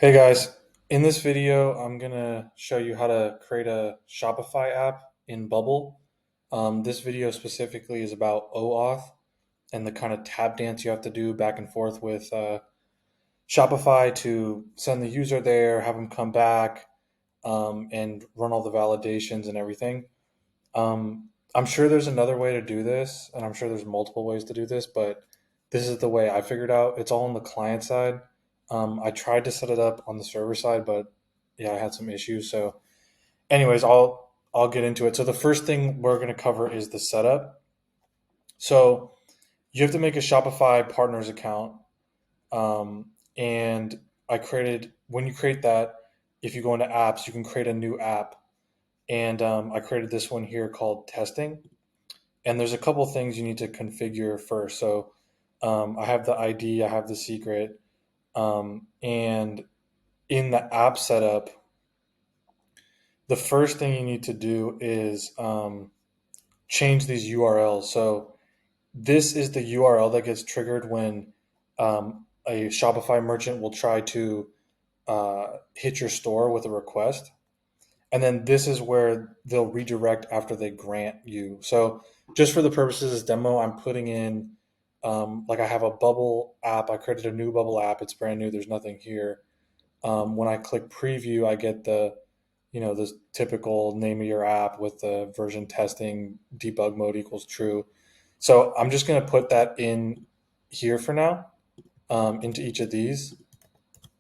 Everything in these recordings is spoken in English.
Hey guys, in this video, I'm gonna show you how to create a Shopify app in Bubble. This video specifically is about OAuth and the kind of tap dance you have to do back and forth with Shopify to send the user there, have them come back, and run all the validations and everything. I'm sure there's another way to do this, and I'm sure there's multiple ways to do this, but this is the way I figured out. It's all on the client side. I tried to set it up on the server side, but yeah, I had some issues. So, anyways, I'll get into it. So the first thing we're going to cover is the setup. So you have to make a Shopify partners account, and I created when you create that. If you go into apps, you can create a new app, and I created this one here called testing. And there's a couple things you need to configure first. So I have the ID, I have the secret, and in the app setup, the first thing you need to do is change these URLs. So this is the URL that gets triggered when a Shopify merchant will try to hit your store with a request. And then this is where they'll redirect after they grant you. So just for the purposes of this demo, I'm putting in like I have a Bubble app. I created a new Bubble app. It's brand new. There's nothing here. When I click preview, I get the typical name of your app with the version testing debug mode equals true. So I'm just going to put that in here for now into each of these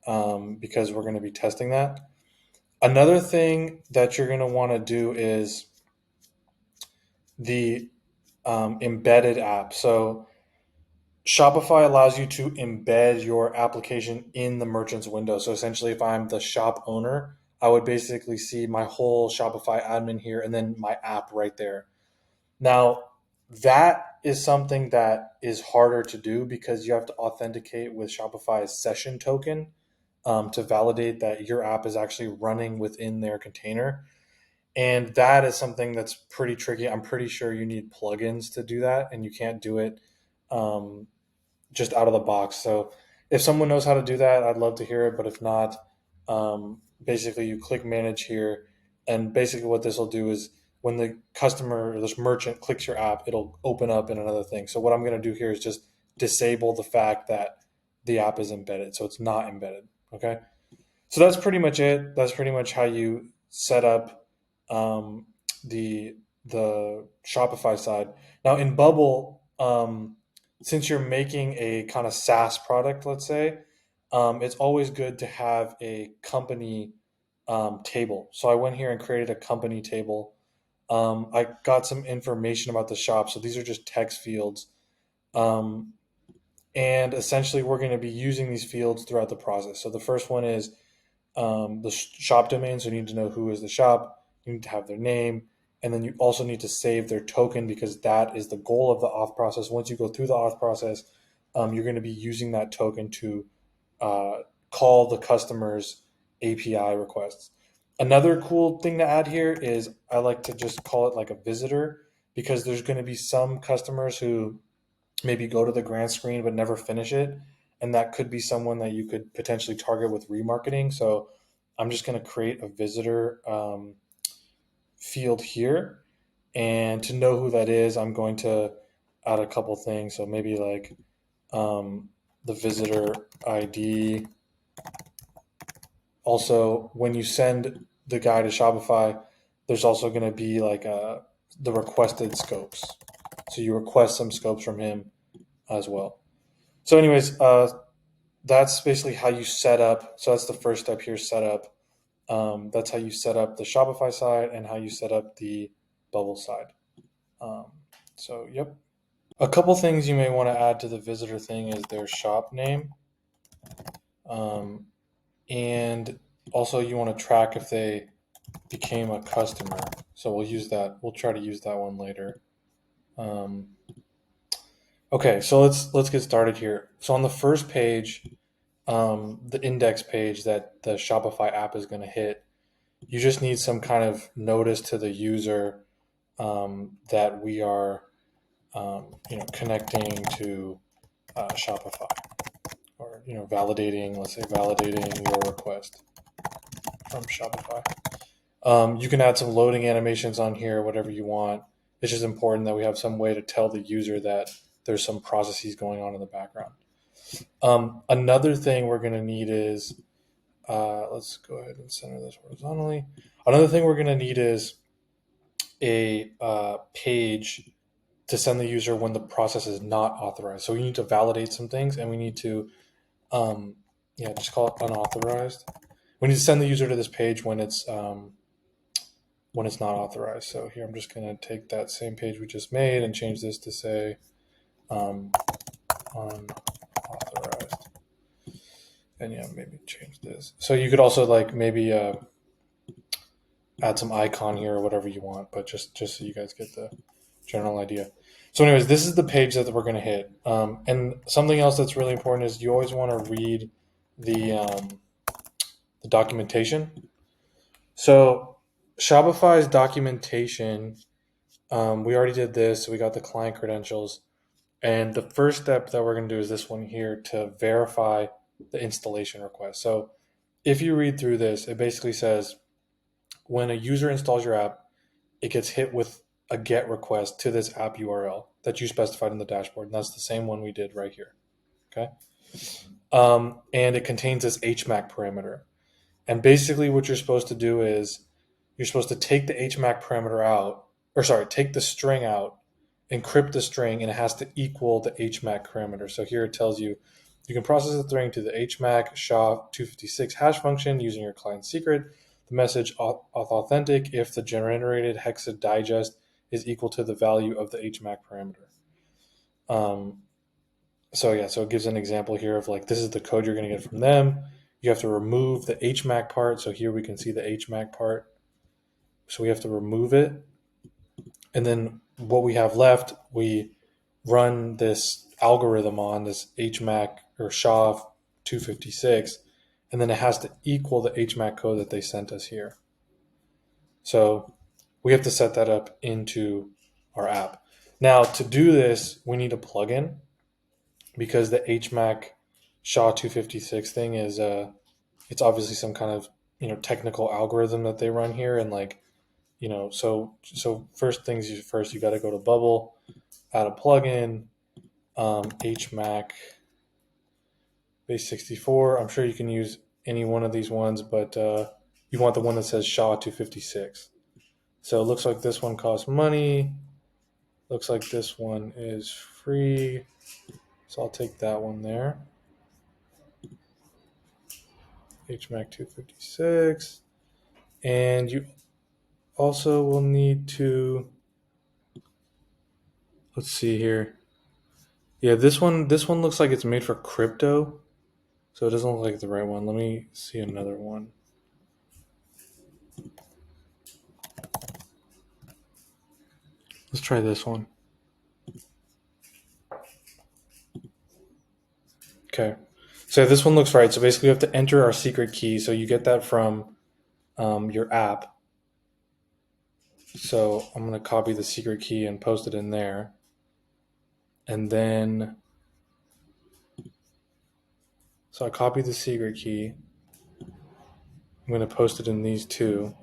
because we're going to be testing that. Another thing that you're going to want to do is the embedded app. So Shopify allows you to embed your application in the merchant's window. So essentially, if I'm the shop owner, I would basically see my whole Shopify admin here and then my app right there. Now, that is something that is harder to do because you have to authenticate with Shopify's session token to validate that your app is actually running within their container. And that is something that's pretty tricky. I'm pretty sure you need plugins to do that, and you can't do it um, just out of the box. So if someone knows how to do that, I'd love to hear it. But if not, basically you click manage here, and basically what this will do is when the customer or this merchant clicks your app, it'll open up in another thing. So what I'm going to do here is just disable the fact that the app is embedded, so it's not embedded. Okay. So that's pretty much it. That's pretty much how you set up um, the the Shopify side. Now in Bubble, since you're making a kind of SaaS product, let's say, it's always good to have a company table. So I went here and created a company table. I got some information about the shop. So these are just text fields. Um, and essentially, we're going to be using these fields throughout the process. So the first one is the shop domain. So you need to know who is the shop. You need to have their name. And then you also need to save their token because that is the goal of the auth process. Once you go through the auth process, you're going to be using that token to uh, call the customer's API requests. Another cool thing to add here is I like to just call it like a visitor because there's going to be some customers who maybe go to the grant screen but never finish it. And that could be someone that you could potentially target with remarketing. So I'm just going to create a visitor field here. And to know who that is, I'm going to add a couple things. So maybe like the visitor ID. Also, when you send the guy to Shopify, there's also going to be like the requested scopes. So you request some scopes from him as well. So, anyways, that's basically how you set up. So that's the first step here, setup. That's how you set up the Shopify side and how you set up the Bubble side. Um, so, yep. A couple things you may want to add to the visitor thing is their shop name. Um, and also you want to track if they became a customer. So we'll use that. We'll try to use that one later. Um, okay, so let's get started here. So on the first page, the index page that the Shopify app is going to hit, you just need some kind of notice to the user that we are, connecting to Shopify, or validating, let's say validating your request from Shopify. You can add some loading animations on here, whatever you want. It's just important that we have some way to tell the user that there's some processes going on in the background. Another thing we're going to need is, let's go ahead and center this horizontally. Another thing we're going to need is a page to send the user when the process is not authorized. So we need to validate some things, and we need to, just call it unauthorized. We need to send the user to this page when it's not authorized. So here I'm just going to take that same page we just made and change this to say unauthorized. And maybe change this. So you could also maybe add some icon here or whatever you want, but just so you guys get the general idea. So anyways, this is the page that we're going to hit. And something else that's really important is you always want to read the documentation. So Shopify's documentation, we already did this. So we got the client credentials. And the first step that we're going to do is this one here to verify the installation request. So if you read through this, it basically says when a user installs your app, it gets hit with a GET request to this app URL that you specified in the dashboard. And that's the same one we did right here. Okay. And it contains this hmac parameter. And basically what you're supposed to do is you're supposed to take the hmac parameter out, take the string out, encrypt the string, and it has to equal the hmac parameter. So here it tells you can process the string to the hmac SHA-256 hash function using your client secret. The message auth authentic if the generated hexa digest is equal to the value of the hmac parameter. So it gives an example here of this is the code you're going to get from them. You have to remove the hmac part. So here we can see the hmac part. So we have to remove it. And then what we have left, we run this algorithm on this hmac or SHA-256, and then it has to equal the hmac code that they sent us here. So we have to set that up into our app. Now to do this, we need a plugin because the hmac SHA-256 thing is it's obviously some kind of technical algorithm that they run here, and so first things first, you got to go to Bubble, add a plugin, hmac base 64. I'm sure you can use any one of these ones, but you want the one that says SHA-256. So it looks like this one costs money. Looks like this one is free. So I'll take that one there. hmac 256. And you also will need to, let's see here. Yeah, this one looks like it's made for crypto. So it doesn't look like the right one. Let me see another one. Let's try this one. Okay. So this one looks right. So basically we have to enter our secret key. So you get that from your app. So I'm going to copy the secret key and post it in there. And then, so I copy the secret key. I'm going to post it in these two.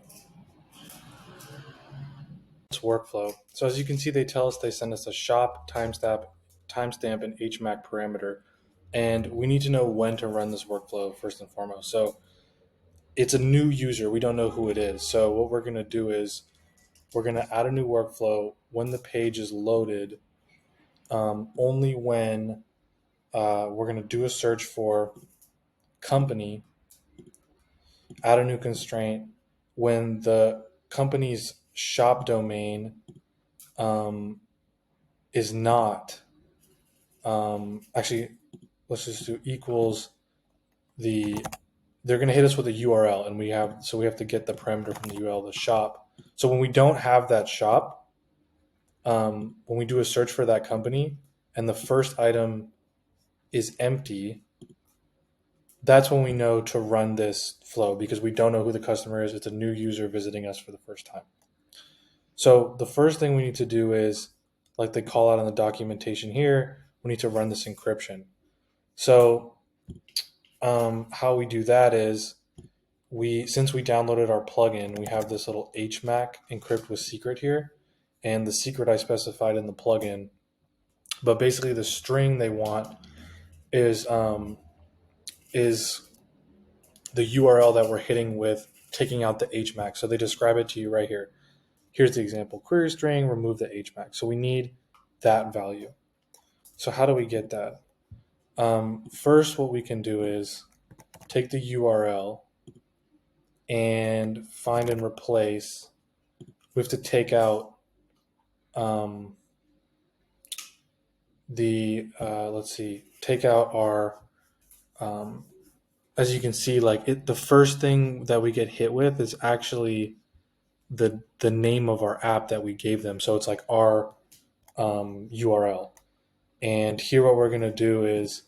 It's workflow. So as you can see, they tell us they send us a shop timestamp and hmac parameter. And we need to know when to run this workflow first and foremost. So it's a new user. We don't know who it is. So what we're going to do is we're going to add a new workflow when the page is loaded, only when we're going to do a search for company, add a new constraint when the company's shop domain is not, actually, let's just do equals they're going to hit us with a URL, and we have to get the parameter from the URL, the shop. So when we don't have that shop, when we do a search for that company and the first item is empty, that's when we know to run this flow because we don't know who the customer is. It's a new user visiting us for the first time. So the first thing we need to do is, like they call out on the documentation here, we need to run this encryption. So how we do that is since we downloaded our plugin, we have this little hmac encrypt with secret here, and the secret I specified in the plugin. But basically, the string they want is the URL that we're hitting with taking out the hmac. So they describe it to you right here. Here's the example query string, remove the hmac. So we need that value. So how do we get that? First, what we can do is take the URL and find and replace. We have to take out let's see, take out our, as you can see, the first thing that we get hit with is actually the name of our app that we gave them. So it's like our URL. And here, what we're going to do is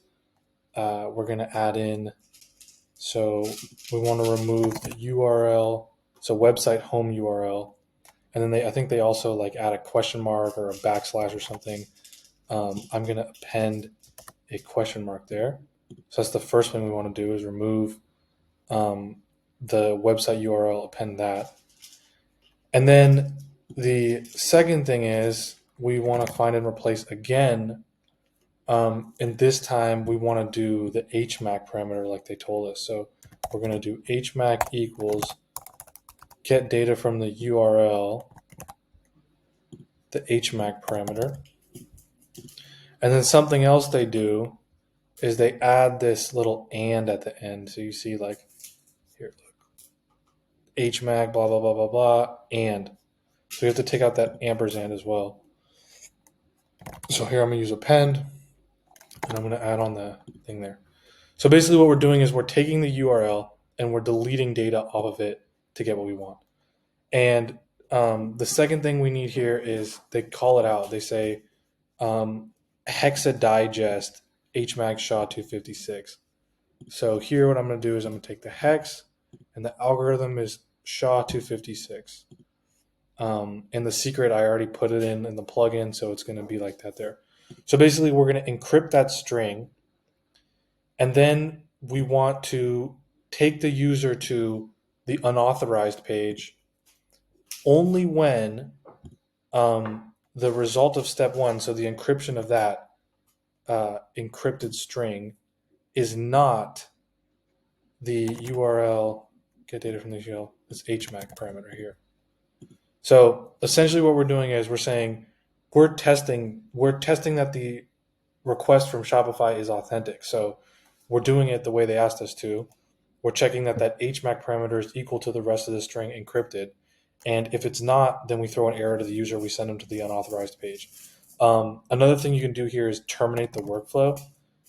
we're going to add in. So we want to remove the URL, so website home URL, and then I think they also like add a question mark or a backslash or something. I'm going to append a question mark there. So that's the first thing we want to do is remove the website URL, append that. And then the second thing is we want to find and replace again. And this time we want to do the hmac parameter like they told us. So we're going to do hmac equals get data from the URL, the hmac parameter. And then something else they do is they add this little and at the end. So you see like here, look, hmac, blah, blah, blah, blah, blah, and. So you have to take out that ampersand as well. So here I'm going to use append, and I'm going to add on the thing there. So basically what we're doing is we're taking the URL and we're deleting data off of it to get what we want. And the second thing we need here is they call it out. They say hexa digest hmac SHA-256. So here what I'm going to do is I'm going to take the hex, and the algorithm is SHA-256. And the secret, I already put it in the plugin, so it's going to be like that there. So basically, we're going to encrypt that string, and then we want to take the user to the unauthorized page only when the result of step one, so the encryption of that encrypted string, is not the URL get data from the URL, this hmac parameter here. So essentially what we're doing is we're saying we're testing that the request from Shopify is authentic. So we're doing it the way they asked us to. We're checking that hmac parameter is equal to the rest of the string encrypted. And if it's not, then we throw an error to the user. We send them to the unauthorized page. Another thing you can do here is terminate the workflow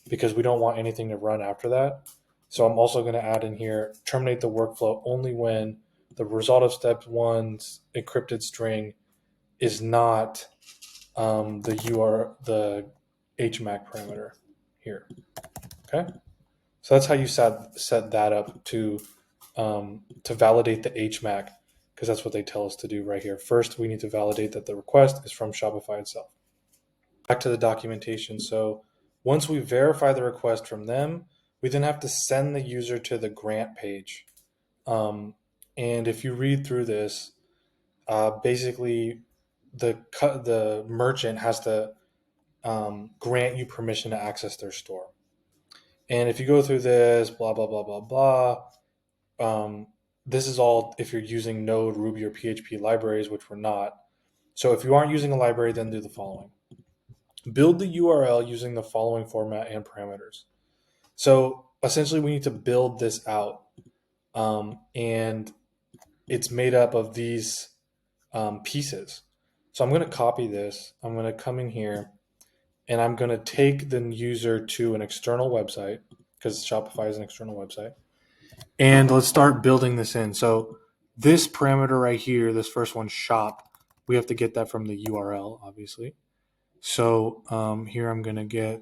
because we don't want anything to run after that. So I'm also going to add in here, terminate the workflow only when the result of step one's encrypted string is not the hmac parameter here. Okay, so that's how you set that up to validate the hmac, because that's what they tell us to do right here. First, we need to validate that the request is from Shopify itself. Back to the documentation. So once we verify the request from them, we then have to send the user to the grant page. And if you read through this, basically the merchant has to grant you permission to access their store. And if you go through this, blah, blah, blah, blah, blah, this is all if you're using Node, Ruby, or PHP libraries, which we're not. So if you aren't using a library, then do the following. Build the URL using the following format and parameters. So essentially we need to build this out. And it's made up of these pieces. So I'm going to copy this. I'm going to come in here and I'm going to take the user to an external website because Shopify is an external website. And let's start building this in. So this parameter right here, this first one, shop, we have to get that from the URL, obviously. So here I'm going to get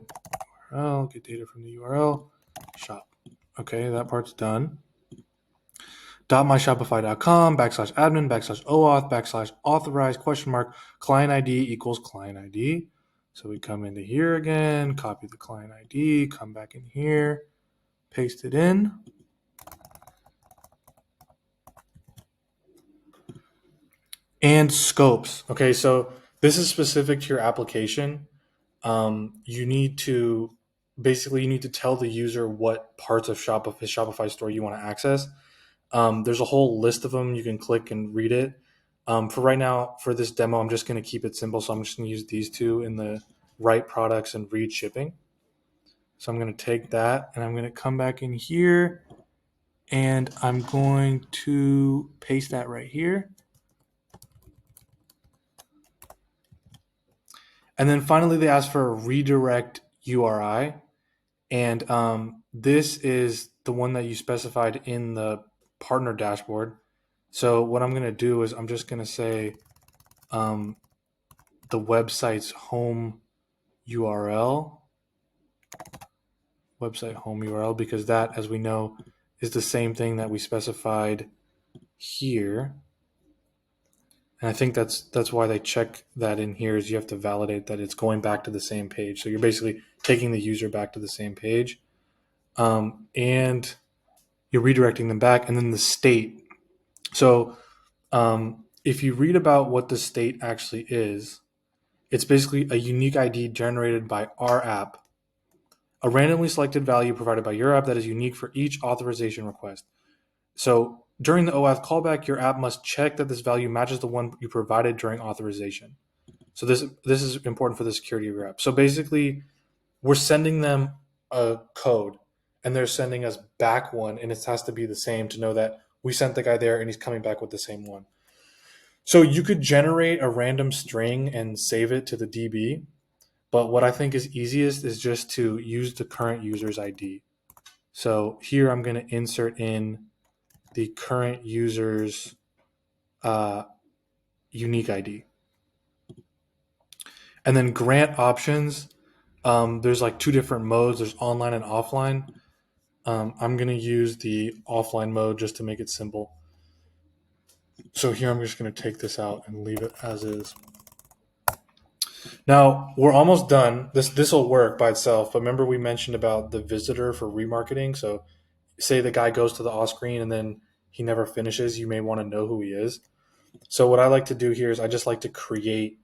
URL, get data from the URL, shop. Okay, that part's done. .myshopify.com /admin /OAuth /authorized question mark client ID equals client ID. So we come into here again, copy the client ID, come back in here. paste it in. And scopes. Okay, so this is specific to your application. You need to basically you need to tell the user what parts of his Shopify store you want to access. There's a whole list of them. You can click and read it. For right now, for this demo, I'm just going to keep it simple. So I'm just going to use these two in the write products and read shipping. So I'm going to take that and I'm going to come back in here and I'm going to paste that right here. And then finally, they ask for a redirect URI. And this is the one that you specified in the partner dashboard. So what I'm going to do is I'm just going to say the website's home URL, because that, as we know, is the same thing that we specified here. And I think that's why they check that in here is you have to validate that it's going back to the same page. So you're basically taking the user back to the same page. And you're redirecting them back. And then the state. So if you read about what the state actually is, it's basically a unique ID generated by our app, a randomly selected value provided by your app that is unique for each authorization request. So during the OAuth callback, your app must check that this value matches the one you provided during authorization. So this is important for the security of your app. So basically, we're sending them a code, and they're sending us back one, and it has to be the same to know that we sent the guy there and he's coming back with the same one. So you could generate a random string and save it to the DB, but what I think is easiest is just to use the current user's ID. So here I'm going to insert in the current user's uh, unique ID. And then grant options. There's like two different modes. There's online and offline. I'm going to use the offline mode just to make it simple. So here I'm just going to take this out and leave it as is. Now we're almost done. This will work by itself. But remember we mentioned about the visitor for remarketing. So say the guy goes to the off screen and then he never finishes. You may want to know who he is. So what I like to do here is I just like to create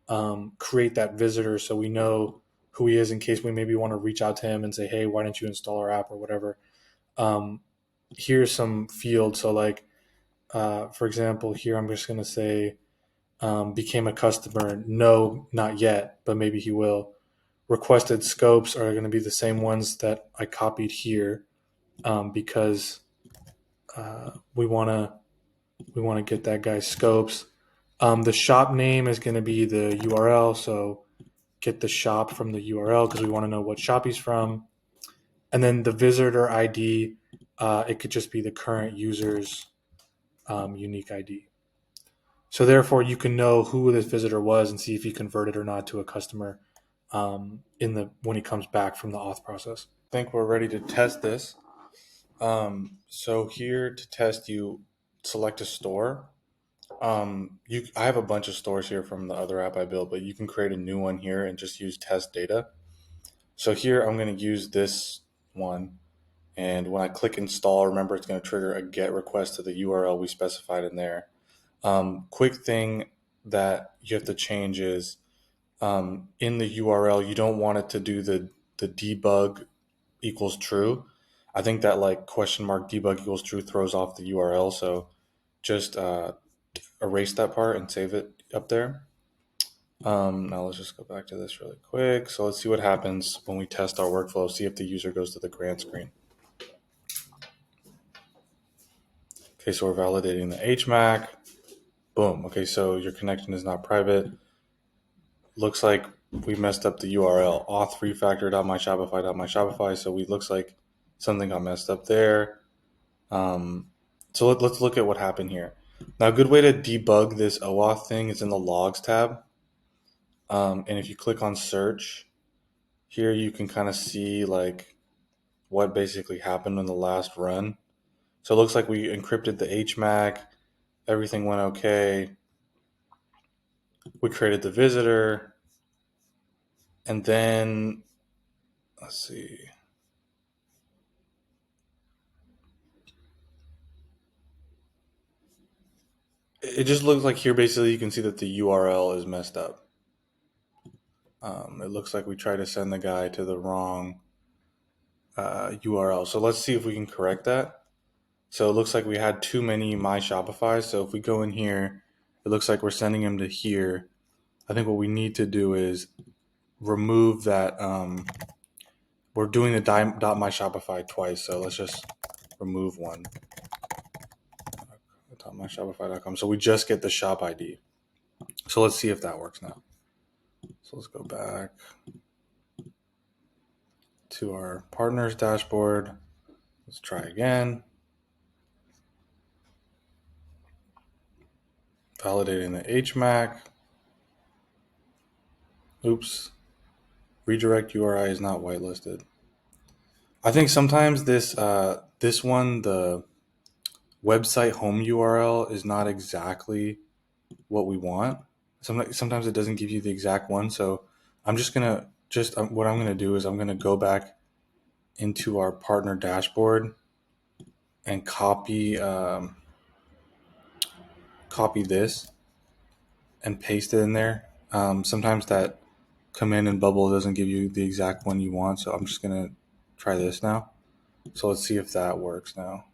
that visitor so we know who he is in case we maybe want to reach out to him and say, hey, why don't you install our app or whatever. Here's some fields. So like, for example, here I'm just going to say became a customer. No, not yet, but maybe he will. Requested scopes are going to be the same ones that I copied here because we want to get that guy's scopes. The shop name is going to be the URL, so get the shop from the URL because we want to know what shop he's from. And then the visitor ID, it could just be the current user's unique ID. So therefore, you can know who this visitor was and see if he converted or not to a customer when he comes back from the auth process. I think we're ready to test this. So here to test, you select a store. I have a bunch of stores here from the other app I built, but you can create a new one here and just use test data. So here I'm going to use this one. And when I click install, remember it's going to trigger a GET request to the URL we specified in there. Quick thing that you have to change is in the URL, you don't want it to do the debug equals true. I think that like question mark debug equals true throws off the URL. So just erase that part and save it up there. Now let's just go back to this really quick. So let's see what happens when we test our workflow, see if the user goes to the grant screen. Okay, so we're validating the hmac. Boom. Okay, so your connection is not private. Looks like we messed up the URL, auth3factor.myshopify.myshopify. So we looks like something got messed up there. So let's look at what happened here. Now, a good way to debug this OAuth thing is in the logs tab. And if you click on search, here you can kind of see like what basically happened in the last run. So it looks like we encrypted the hmac, everything went okay. We created the visitor, and then let's see. it just looks like here basically you can see that the URL is messed up. It looks like we tried to send the guy to the wrong URL. So let's see if we can correct that. So it looks like we had too many My Shopify. So if we go in here, it looks like we're sending him to here. I think what we need to do is remove that. We're doing the .my Shopify twice. So let's just remove one. .myshopify.com. So we just get the shop ID. So let's see if that works now. So let's go back to our partners dashboard. Let's try again. Validating the hmac. Oops. Redirect URI is not whitelisted. I think sometimes this one, the website home URL, is not exactly what we want. Sometimes it doesn't give you the exact one. So I'm just gonna what I'm gonna do is I'm gonna go back into our partner dashboard and copy this and paste it in there. Sometimes that command and bubble doesn't give you the exact one you want, so I'm just gonna try this now. So let's see if that works now.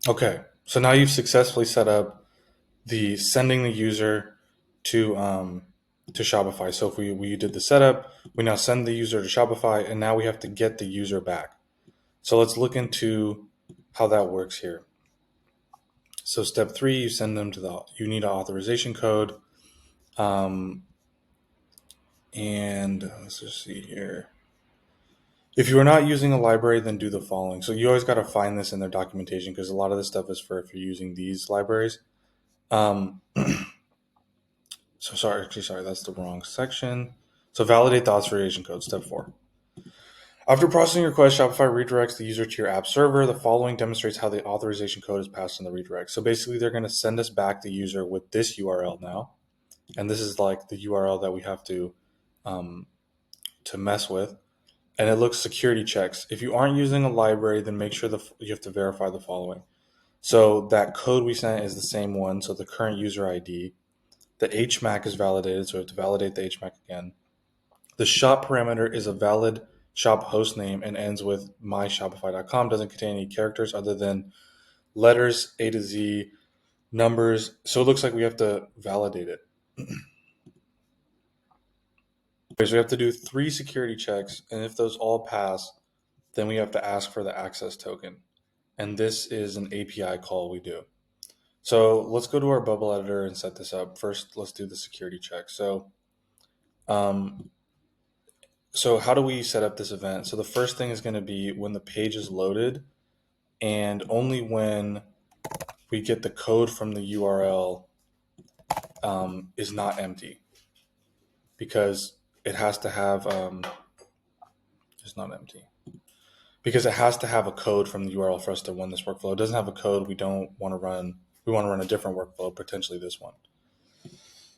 Okay, so now you've successfully set up the sending the user to Shopify. So if we did the setup, we now send the user to Shopify, and now we have to get the user back. So let's look into how that works here. So step 3, you send them to you need an authorization code. And let's just see here. If you are not using a library, then do the following. So you always got to find this in their documentation because a lot of this stuff is for if you're using these libraries. Sorry, that's the wrong section. So validate the authorization code, step 4. After processing your request, Shopify redirects the user to your app server. The following demonstrates how the authorization code is passed in the redirect. So basically, they're going to send us back the user with this URL now, and this is like the URL that we have to mess with. And it looks security checks. If you aren't using a library, then make sure you have to verify the following. So that code we sent is the same one. So the current user ID, the hmac is validated. So we have to validate the hmac again. The shop parameter is a valid shop host name and ends with myshopify.com. Doesn't contain any characters other than letters A to Z, numbers. So it looks like we have to validate it. So we have to do 3 security checks, and if those all pass, then we have to ask for the access token. And this is an API call we do. So let's go to our bubble editor and set this up. First, let's do the security check. So how do we set up this event? So the first thing is going to be when the page is loaded, and only when we get the code from the URL is not empty, because it has to have it's not empty because it has to have a code from the URL for us to run this workflow. It doesn't have a code. We don't want to run. We want to run a different workflow, potentially this one.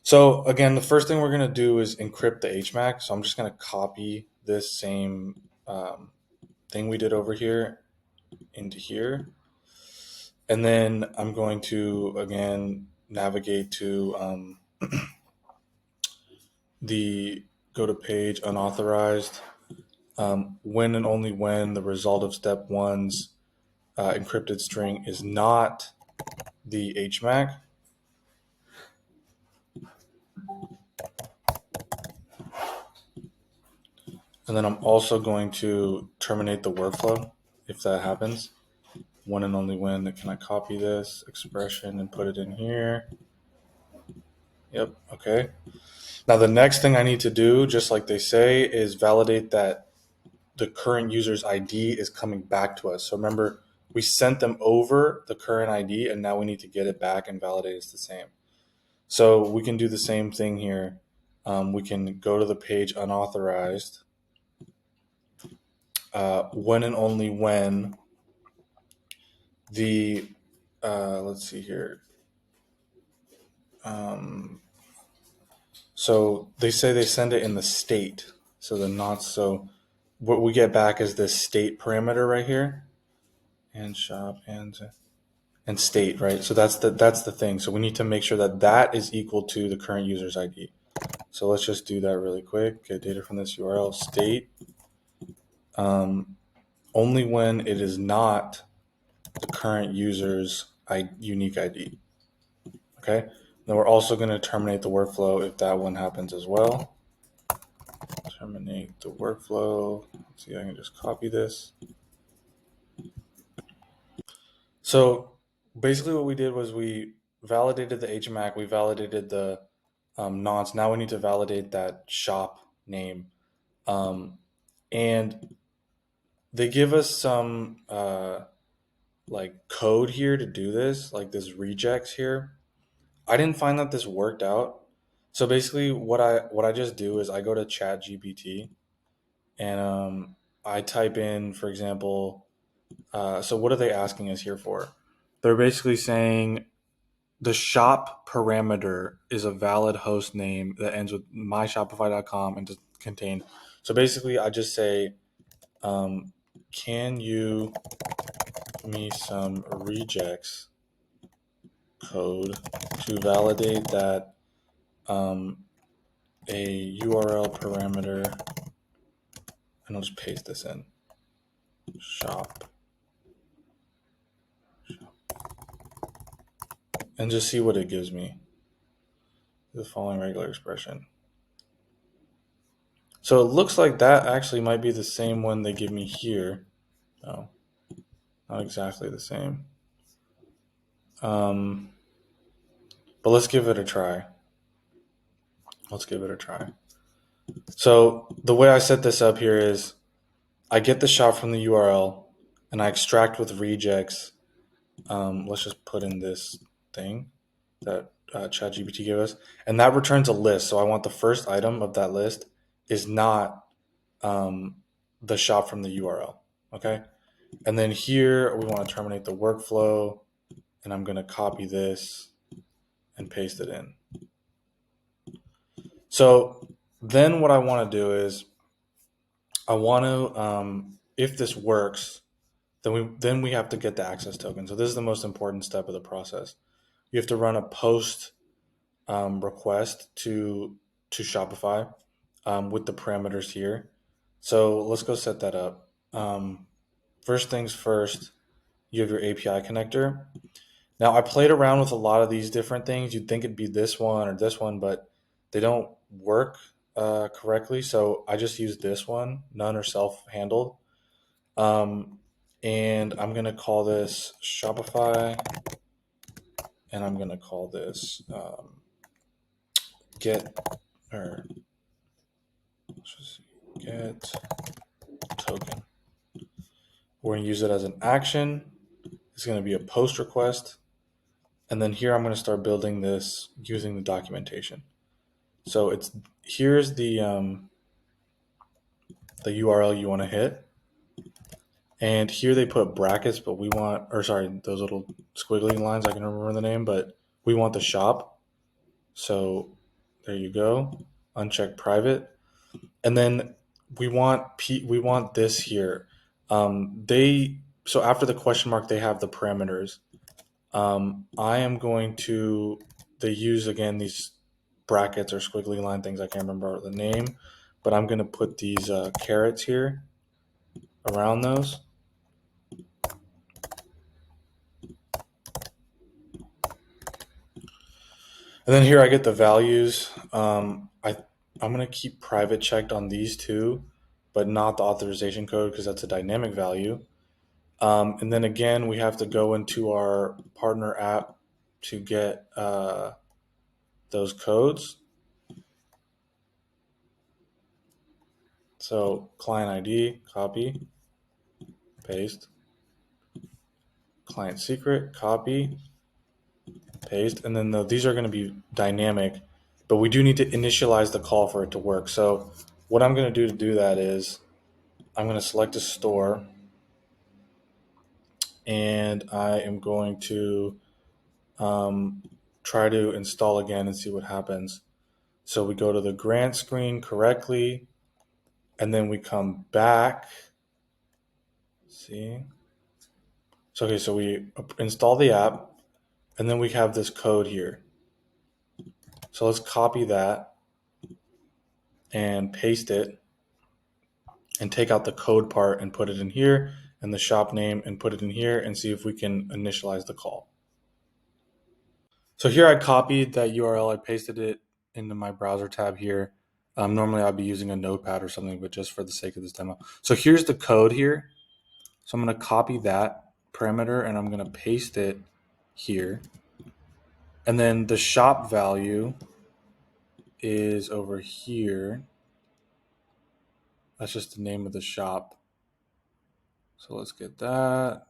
So again, the first thing we're going to do is encrypt the hmac. So I'm just going to copy this same thing we did over here into here. And then I'm going to, again, navigate to go to page unauthorized. When and only when the result of step 1's encrypted string is not the hmac. And then I'm also going to terminate the workflow if that happens. When and only when. Can I copy this expression and put it in here? Yep, okay. Now the next thing I need to do, just like they say, is validate that the current user's ID is coming back to us. So remember, we sent them over the current ID, and now we need to get it back and validate it's the same. So we can do the same thing here. We can go to the page unauthorized. When and only when the let's see here. So they say they send it in the state. So the not so what we get back is this state parameter right here, and shop and state, right? So that's the thing. So we need to make sure that that is equal to the current user's ID. So let's just do that really quick. Get data from this URL state. Only when it is not the current user's unique ID. Okay. Then we're also going to terminate the workflow if that one happens as well. Terminate the workflow. Let's see, I can just copy this. So basically what we did was we validated the hmac, we validated the nonce. Now we need to validate that shop name. And they give us some like code here to do this, like this regex here. I didn't find that this worked out. So basically what I just do is I go to chat GPT and I type in, for example, so what are they asking us here for? They're basically saying the shop parameter is a valid host name that ends with myshopify.com and to contain. So basically, I just say, can you give me some regex code to validate that a URL parameter, and I'll just paste this in shop and just see what it gives me. The following regular expression. So it looks like that actually might be the same one they give me here. No, not exactly the same. But let's give it a try. Let's give it a try. So the way I set this up here is I get the shop from the URL and I extract with regex. Let's just put in this thing that ChatGPT gave us, and that returns a list. So I want the first item of that list is not um, the shop from the URL. Okay, and then here we want to terminate the workflow, and I'm going to copy this and paste it in. So then what I want to do is I want to, if this works, then we have to get the access token. So this is the most important step of the process. You have to run a post request to Shopify with the parameters here. So let's go set that up. First things first, you have your API connector. Now I played around with a lot of these different things. You'd think it'd be this one or this one, but they don't work correctly. So I just use this one. None are self-handled. Um, and I'm gonna call this Shopify, and I'm gonna call this get or let's just see, get token. We're gonna use it as an action. It's gonna be a post request, and then here I'm gonna start building this using the documentation. So it's here's the URL you want to hit, and here they put brackets, but we want, or sorry, those little squiggly lines. I can remember the name, but we want the shop. So there you go. Uncheck private, and then we want this here. They so after the question mark, they have the parameters. I am going to they use again these brackets or squiggly line things. I can't remember the name, but I'm going to put these carrots here around those. And then here I get the values. I'm going to keep private checked on these two, but not the authorization code because that's a dynamic value. And then again, we have to go into our partner app to get those codes. So client ID, copy, paste. Client secret, copy, paste. And then these are going to be dynamic, but we do need to initialize the call for it to work. So what I'm going to do that is I'm going to select a store, and I am going to try to install again and see what happens. So we go to the grant screen correctly, and then we come back. See? So, okay, so we install the app, and then we have this code here. So let's copy that and paste it and take out the code part and put it in here, and the shop name and put it in here, and see if we can initialize the call. So here I copied that URL, I pasted it into my browser tab here. Normally I'd be using a notepad or something, but just for the sake of this demo. So here's the code here. So I'm going to copy that parameter and I'm going to paste it here. And then the shop value is over here. That's just the name of the shop. So let's get that.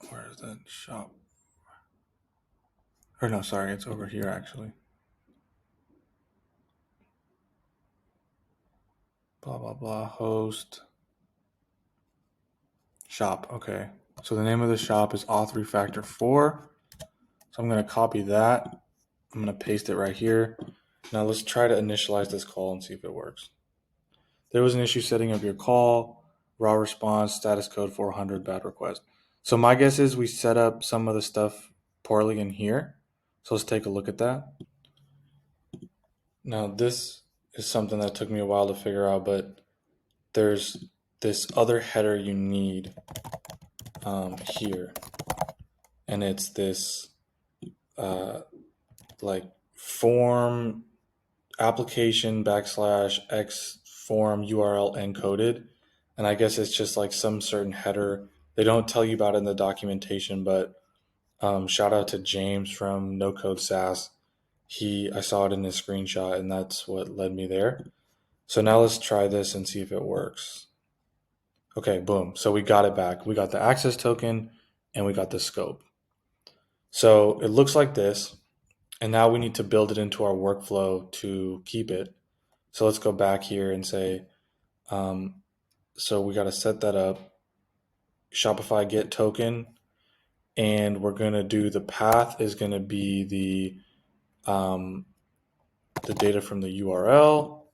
Where is that shop? Or no, sorry, it's over here actually. Blah, blah, blah, host, shop. Okay. So the name of the shop is Auth Refactor 4. So I'm going to copy that. I'm going to paste it right here. Now let's try to initialize this call and see if it works. There was an issue setting up your call, raw response, status code 400, bad request. So my guess is we set up some of the stuff poorly in here. So let's take a look at that. Now this is something that took me a while to figure out, but there's this other header you need here. And it's this like form application / x form URL encoded. And I guess it's just like some certain header. They don't tell you about it in the documentation, but shout out to James from No Code SaaS. I saw it in his screenshot, and that's what led me there. So now let's try this and see if it works. Okay, boom. So we got it back. We got the access token and we got the scope. So it looks like this. And now we need to build it into our workflow to keep it. So let's go back here and say, so we got to set that up. Shopify get token. And we're going to do the path is going to be the data from the URL,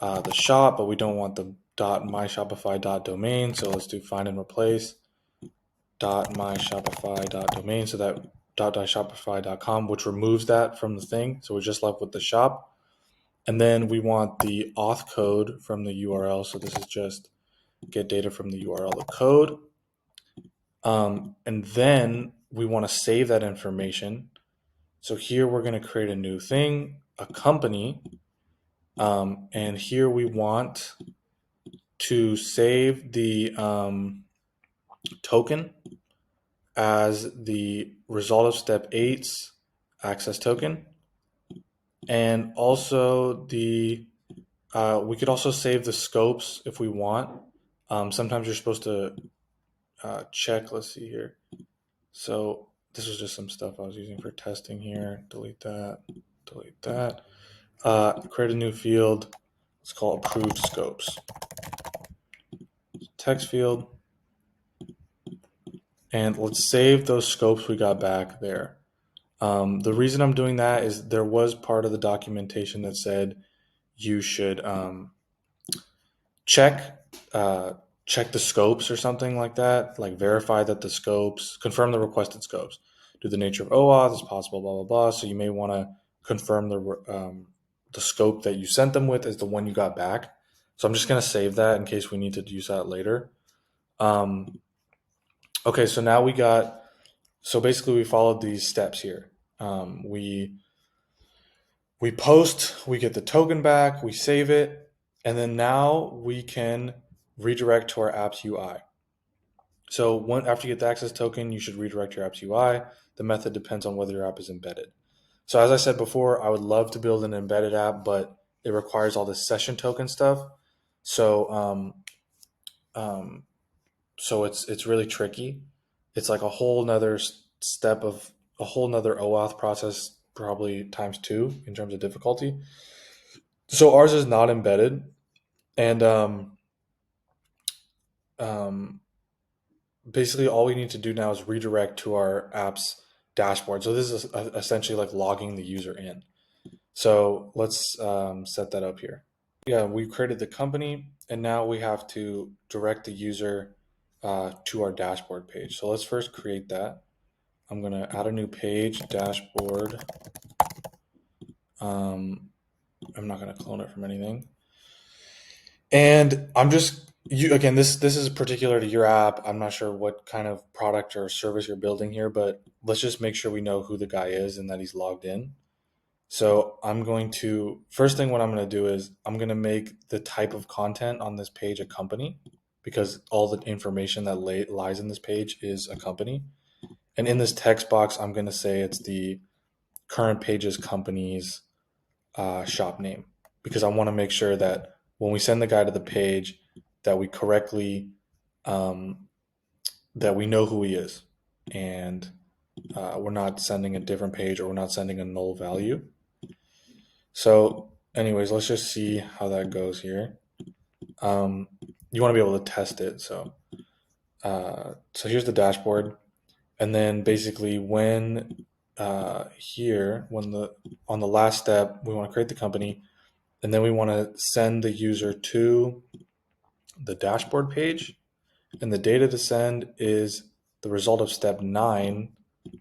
the shop, but we don't want the .myshopify.domain. So let's do find and replace .myshopify.domain. So that .shopify.com, which removes that from the thing. So we're just left with the shop. And then we want the auth code from the URL. So this is just get data from the URL, the code. And then we want to save that information. So here we're going to create a new thing, a company. And here we want to save the token as the result of step 8's access token. And also we could also save the scopes if we want. Sometimes you're supposed to check. Let's see here. So this was just some stuff I was using for testing here. Delete that. Delete that. Create a new field. Let's call approved scopes. Text field. And let's save those scopes we got back there. The reason I'm doing that is there was part of the documentation that said you should check check the scopes or something like that, like verify that the scopes, confirm the requested scopes. Do the nature of OAuth is possible, blah, blah, blah. So you may want to confirm the scope that you sent them with is the one you got back. So I'm just going to save that in case we need to use that later. Okay, so now so basically we followed these steps here. We post, we get the token back, we save it, and then now we can redirect to our app's UI. So after you get the access token, you should redirect your app's UI. The method depends on whether your app is embedded. So as I said before, I would love to build an embedded app, but it requires all this session token stuff. So so it's really tricky. It's like a whole nother step of a whole nother OAuth process, probably times 2 in terms of difficulty. So ours is not embedded, and um, basically all we need to do now is redirect to our app's dashboard. So this is essentially like logging the user in. So let's set that up here. Yeah, we created the company, and now we have to direct the user to our dashboard page. So let's first create that. I'm going to add a new page, dashboard. I'm not going to clone it from anything. And I'm just you again. This is particular to your app. I'm not sure what kind of product or service you're building here, but let's just make sure we know who the guy is and that he's logged in. So I'm going to first thing what I'm going to do is I'm going to make the type of content on this page a company because all the information that lies in this page is a company. And in this text box, I'm going to say it's the current page's company's shop name because I want to make sure that when we send the guy to the page that we correctly um, that we know who he is and we're not sending a different page or we're not sending a null value. So anyways, let's just see how that goes here. You want to be able to test it. So here's the dashboard. And then basically when here, when the on the last step, we want to create the company, and then we want to send the user to the dashboard page. And the data to send is the result of step 9,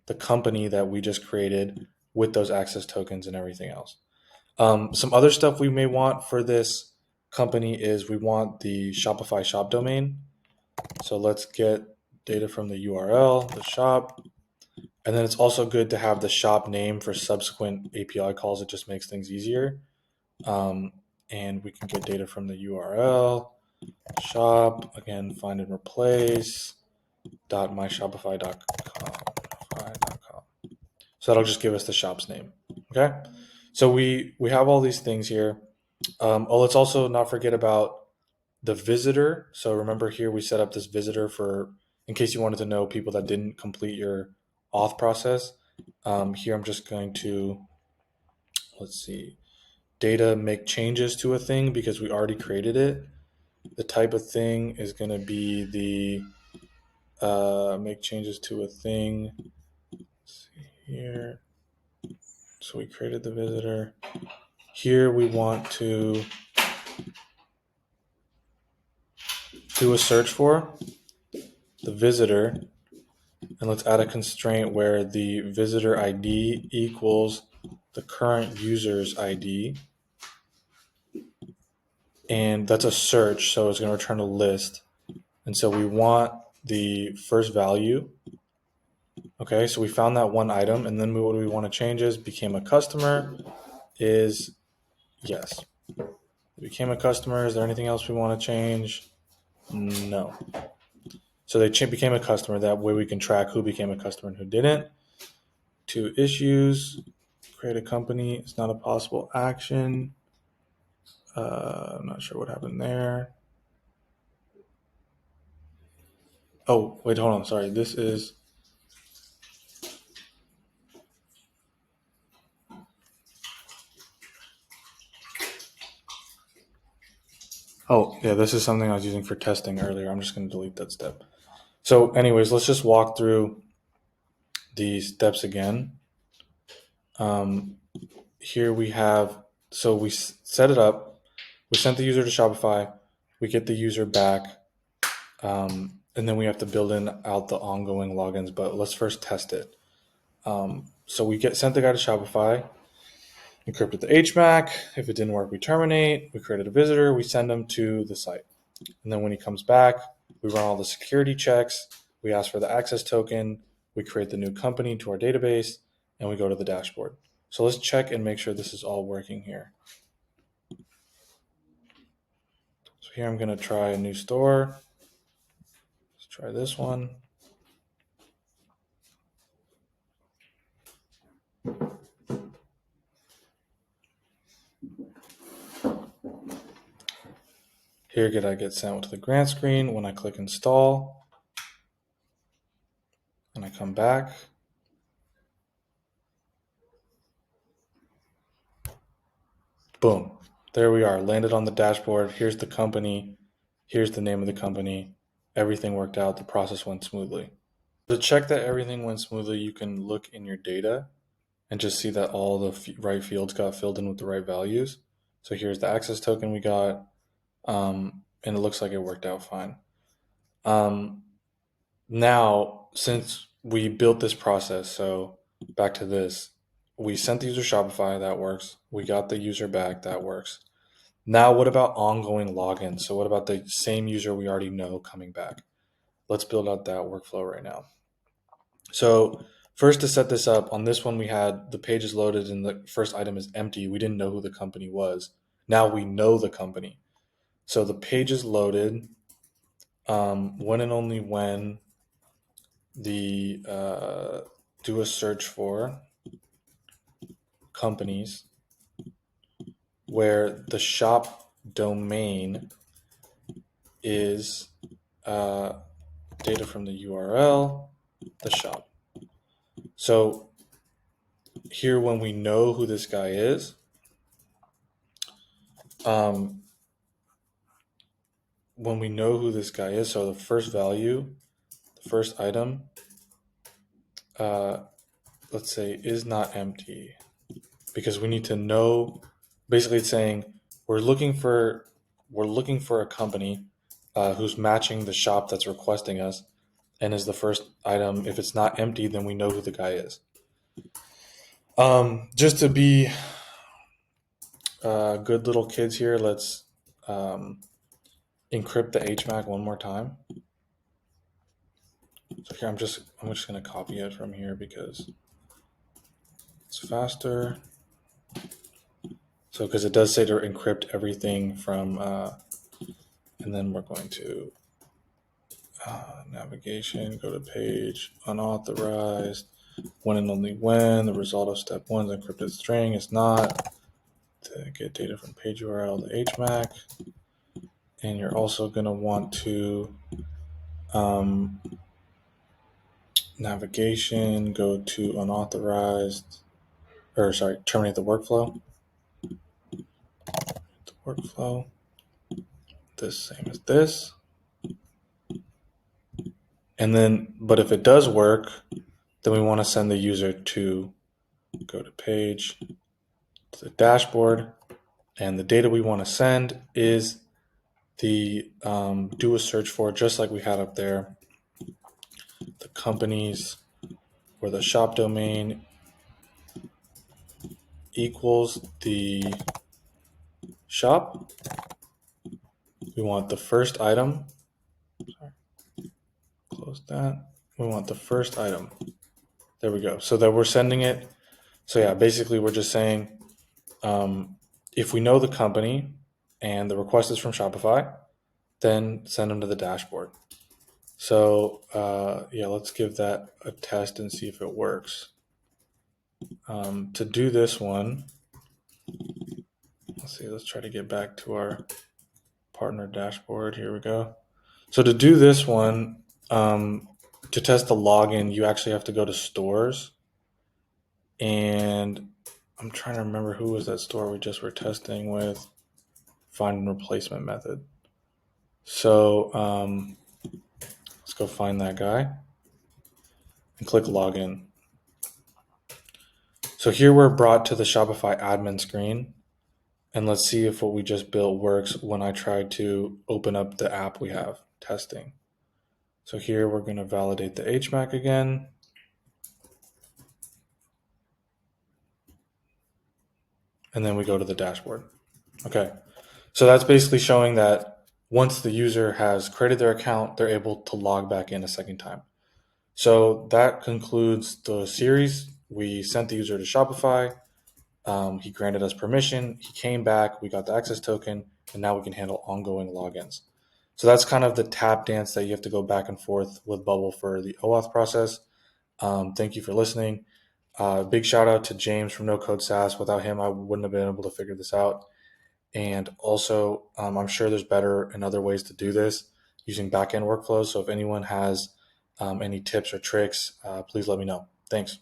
the company that we just created with those access tokens and everything else. Some other stuff we may want for this company is we want the Shopify shop domain. So let's get data from the URL, the shop, and then it's also good to have the shop name for subsequent API calls. It just makes things easier. Um, and we can get data from the URL, shop, again, find and replace, .myshopify.com. So that'll just give us the shop's name. Okay. So we have all these things here. Let's also not forget about the visitor. So remember here we set up this visitor for in case you wanted to know people that didn't complete your auth process. Here I'm just going to let's see data make changes to a thing because we already created it. The type of thing is going to be the make changes to a thing. Let's see here. So we created the visitor. Here we want to do a search for the visitor, and let's add a constraint where the visitor ID equals the current user's ID. And that's a search, so it's going to return a list. And so we want the first value. Okay, so we found that one item, and then what we want to change is became a customer is yes. Became a customer. Is there anything else we want to change? No. So they became a customer. That way we can track who became a customer and who didn't. 2 issues. Create a company. It's not a possible action. I'm not sure what happened there. Oh, wait, hold on. Sorry. This is. Oh, yeah, this is something I was using for testing earlier. I'm just going to delete that step. So, anyways, let's just walk through the steps again. Here we have, so we set it up. We sent the user to Shopify. We get the user back. And then we have to build out the ongoing logins, but let's first test it. So we sent the guy to Shopify, encrypted the hmac. If it didn't work, we terminate. We created a visitor. We send him to the site. And then when he comes back, we run all the security checks. We ask for the access token. We create the new company to our database, and we go to the dashboard. So let's check and make sure this is all working here. So here I'm going to try a new store. Let's try this one. Here I get sent to the grant screen when I click install and I come back. Boom. There we are, landed on the dashboard. Here's the company. Here's the name of the company. Everything worked out. The process went smoothly. To check that everything went smoothly, you can look in your data and just see that all the right fields got filled in with the right values. So here's the access token we got, and it looks like it worked out fine. Um, Now, since we built this process, so back to this, we sent the user Shopify, that works. We got the user back, that works. Now, what about ongoing login? So, what about the same user we already know coming back? Let's build out that workflow right now. So, first to set this up, on this one, we had the page is loaded and the first item is empty. We didn't know who the company was. Now we know the company. So, the page is loaded when and only when the do a search for companies where the shop domain is data from the URL, the shop. So here, when we know who this guy is, so the first value, the first item, let's say is not empty, because we need to know. Basically, it's saying we're looking for a company who's matching the shop that's requesting us, and is the first item. If it's not empty, then we know who the guy is. Just to be good little kids here, let's encrypt the hmac one more time. So here I'm just going to copy it from here because it's faster. So because it does say to encrypt everything from, and then we're going to navigation, go to page, unauthorized, when and only when the result of step 1 is encrypted string is not, to get data from page URL to hmac. And you're also going to want to navigation, go to unauthorized, terminate the workflow. The workflow, this same as this. And then, but if it does work, then we want to send the user to go to page, to the dashboard, and the data we want to send is the do a search for, just like we had up there, the companies where the shop domain equals the shop. We want the first item. Close that. We want the first item. There we go. So that we're sending it. So yeah, basically we're just saying, if we know the company and the request is from Shopify, then send them to the dashboard. So yeah, let's give that a test and see if it works. To do this one, let's try to get back to our partner dashboard. Here we go. So to do this one, to test the login, you actually have to go to stores. And I'm trying to remember who was that store we just were testing with. Find and replacement method. So let's go find that guy and click login. So here we're brought to the Shopify admin screen, and let's see if what we just built works when I try to open up the app we have testing. So here we're going to validate the hmac again. And then we go to the dashboard. Okay. So that's basically showing that once the user has created their account, they're able to log back in a second time. So that concludes the series. We sent the user to Shopify. He granted us permission. He came back. We got the access token, and now we can handle ongoing logins. So that's kind of the tap dance that you have to go back and forth with Bubble for the OAuth process. Thank you for listening. Big shout out to James from No Code SaaS. Without him, I wouldn't have been able to figure this out. And also, I'm sure there's better and other ways to do this using backend workflows. So if anyone has any tips or tricks, please let me know. Thanks.